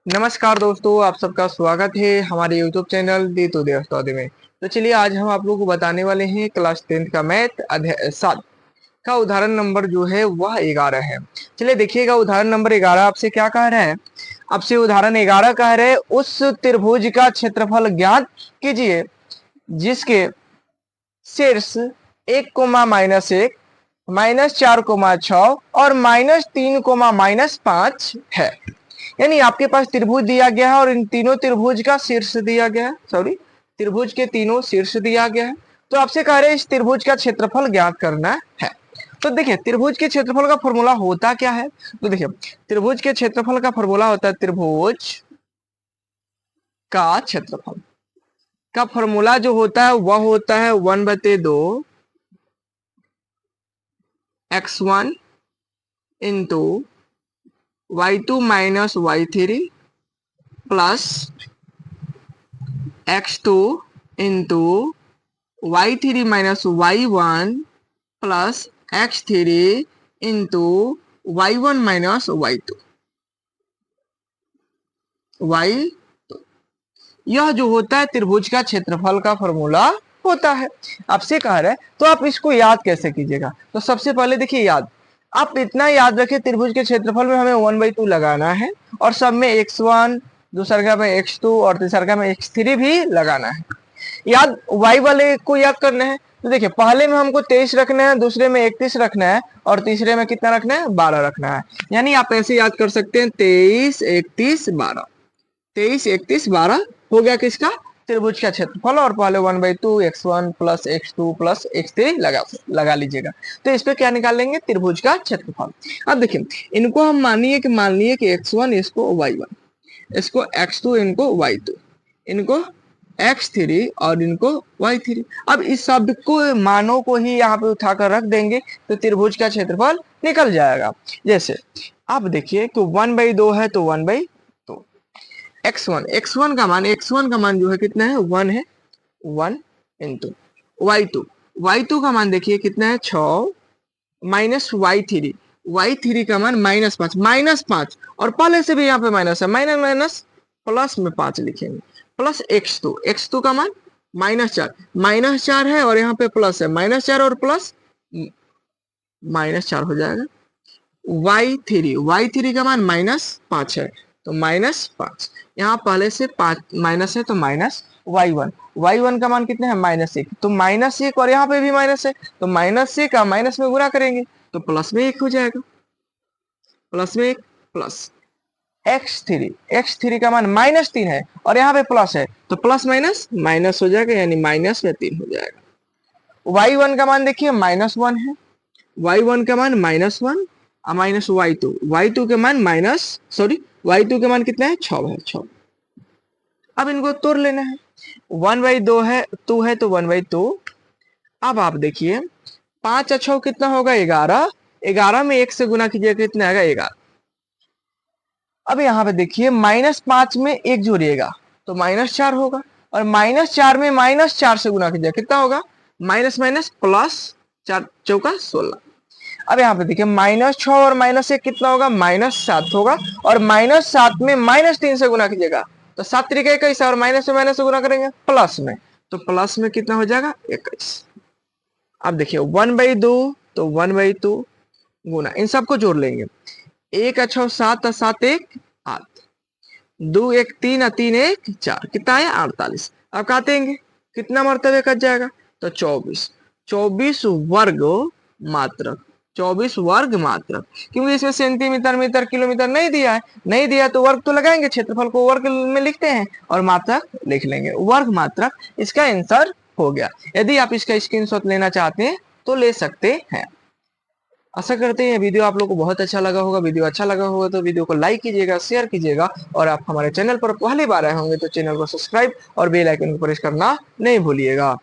नमस्कार दोस्तों, आप सबका स्वागत है हमारे YouTube चैनल दी तो देवस्तौदी में। तो चलिए आज हम आप लोगों को बताने वाले हैं क्लास 10th का मैथ अध्याय 7 का उदाहरण नंबर जो है वह 11 है। चलिए देखिएगा उदाहरण नंबर 11 आपसे क्या कह रहा है। आपसे उदाहरण 11 कह रहे उस त्रिभुज का क्षेत्रफल ज्ञात कीजिए जिसके शीर्ष 1 कोमा -1 -4 कोमा 6 और -3 कोमा -5 है। यानी आपके पास त्रिभुज दिया गया है और इन तीनों त्रिभुज का शीर्ष दिया गया है, सॉरी त्रिभुज के तीनों शीर्ष दिया गया है। तो आपसे कह रहे हैं इस त्रिभुज का क्षेत्रफल ज्ञात करना है। तो देखिए त्रिभुज के क्षेत्रफल का फॉर्मूला होता क्या है। तो देखिए त्रिभुज के क्षेत्रफल का फॉर्मूला होता है त्रिभुज का क्षेत्रफल का फॉर्मूला जो होता है वह होता है 1/2 x1 into y2 minus y3 plus x2 into y3 minus y1 plus x3 into y1 minus y2 यह जो होता है त्रिभुज का क्षेत्रफल का फॉर्मूला होता है। आपसे कह रहे हैं तो आप इसको याद कैसे कीजिएगा। तो सबसे पहले देखिए याद, आप इतना याद रखिए त्रिभुज के क्षेत्रफल में हमें 1/2 लगाना है और सब में x1, दूसरा में x2 और तीसरा में x3 भी लगाना है। याद y वाले को याद करना है। तो देखिए पहले में हमको 23 रखना है, दूसरे में 31 रखना है और तीसरे में कितना रखना है 12 रखना है। यानी आप ऐसे याद कर सकते हैं 23 31 12, 23 31 12 हो गया किसका त्रिभुज का क्षेत्रफल। और पहले 1/2 x1 plus x2 plus x3 लगा लीजिएगा। तो इस पे क्या निकाल लेंगे त्रिभुज का क्षेत्रफल। अब देखिए इनको हम मान लिए कि x1 इसको y1, इसको x2 इनको y2, इनको x3 और इनको y3। अब इस सब को मानों को ही यहाँ पे उठाकर रख देंगे तो त्रिभुज का क्षेत्रफल निकल जाएगा। जैसे अब देखिए कि 1/2 है तो 1/2 x1 का मान जो है कितना है 1 है, 1 इंटू y2 का मान देखिए कितना है 6 माइनस y3 का मान -5 और पहले से भी यहाँ पे माइनस है, माइनस प्लस में 5 लिखेंगे प्लस x2 का मान -4 है और यहाँ पे प्लस है -4 और प्लस -4 हो जाएगा। y3 का मान -5 है तो -5, यहाँ पहले से 5 माइनस है तो माइनस y1 का मान कितना है -1 तो -1 और यहाँ पे भी माइनस है तो -1 का माइनस में गुणा करेंगे तो प्लस में 1 हो जाएगा, प्लस में 1 प्लस x3 का मान -3 है और यहाँ पे प्लस है तो प्लस माइनस हो जाएगा यानी -3 हो जाएगा। y1 का मान देखिए -1 है, y1 का मान -1 माइनस y2 के मान y2 के मान कितना है 6 है 6। अब इनको तोड़ लेना है, 1/2 है 2 है तो 1/2। अब आप देखिए 5 और 6 कितना होगा 11, 11 में 1 से गुना कीजिए कितना आएगा 11। अब यहाँ पे देखिए -5 में 1 जोड़िएगा तो -4 होगा और -4 में -4 से गुना कीजिए कितना होगा माइनस प्लस 4 चौका 16। अब यहाँ पे देखिए -6 और -1 कितना होगा -7 होगा और -7 में -3 से गुना कीजिएगा तो 7 तरीके 21 और माइनस से गुना करेंगे प्लस में तो प्लस में कितना हो जाएगा 21। अब देखिए 1/2 तो 1/2 गुना इन सबको जोड़ लेंगे, 1 और 7 और 7 1 8, 2 1 3 और 3 1 4 कितना है 48। अब काटेंगे कितना मरतबे कट जाएगा तो 24 वर्ग मात्रक, 24 वर्ग मात्रक, क्योंकि इसमें सेंटीमीटर मीटर किलोमीटर नहीं दिया तो वर्ग तो लगाएंगे, क्षेत्रफल को वर्ग में लिखते हैं और मात्रक लिख लेंगे वर्ग मात्रक। इसका आंसर हो गया। यदि आप इसका स्क्रीनशॉट लेना चाहते हैं तो ले सकते हैं। आशा करते हैं वीडियो आप लोग को बहुत अच्छा लगा होगा। वीडियो अच्छा लगा होगा तो वीडियो को लाइक कीजिएगा, शेयर कीजिएगा और आप हमारे चैनल पर पहली बार आए होंगे तो चैनल को सब्सक्राइब और बेल आइकन को प्रेस करना नहीं भूलिएगा।